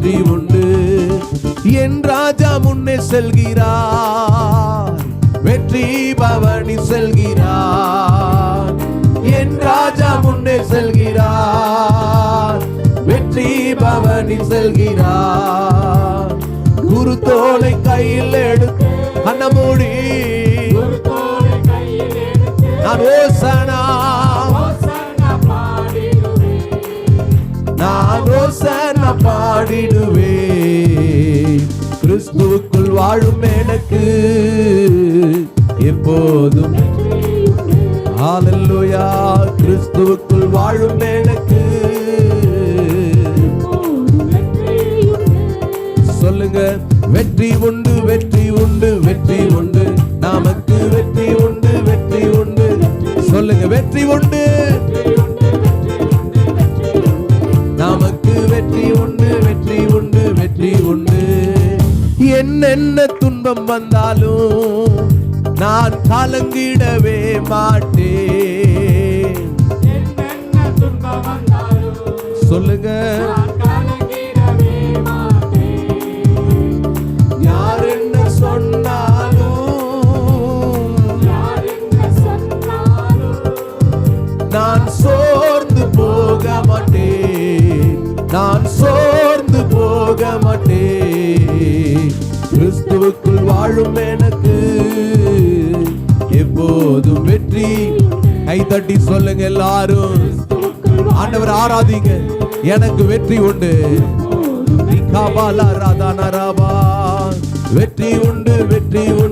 வெற்றி உண்டு. என் ராஜா முன்னே செல்கிறார், வெற்றி பவனி செல்கிறார். என் ராஜா முன்னே செல்கிறார், வெற்றி பவனி செல்கிறார். குரு தோலை கையில் எடுத்து அன்னமூடி நான் ஓசனா நான் ஓசனா பாடிடுவேன். கிறிஸ்துவுக்குள் வாழும் எனக்கு எப்போதும் ஹல்லேலூயா. கிறிஸ்துவுக்குள் வாழும் எனக்கு சொல்லுங்க, வெற்றி உண்டு, வெற்றி உண்டு, வெற்றி உண்டு, நமக்கு வெற்றி உண்டு, வெற்றி உண்டு. சொல்லுங்க, வெற்றி உண்டு, நமக்கு வெற்றி உண்டு, வெற்றி உண்டு, வெற்றி உண்டு. என்னென்ன துன்பம் வந்தாலும் நான் கலங்கிடவே மாட்டேன். சொல்லுங்க, யார் என்ன சொன்னாலும் நான் சோர்ந்து போக மாட்டேன், நான் சோர்ந்து போக மாட்டேன். கிறிஸ்துவுக்குள் வாழும் எனக்கு எப்போதும் வெற்றி. கை தட்டி சொல்லுங்க எல்லாரும், ஆண்டவர் ஆராதிங்க. எனக்கு வெற்றி உண்டு, வெற்றி உண்டு, வெற்றி உண்டு.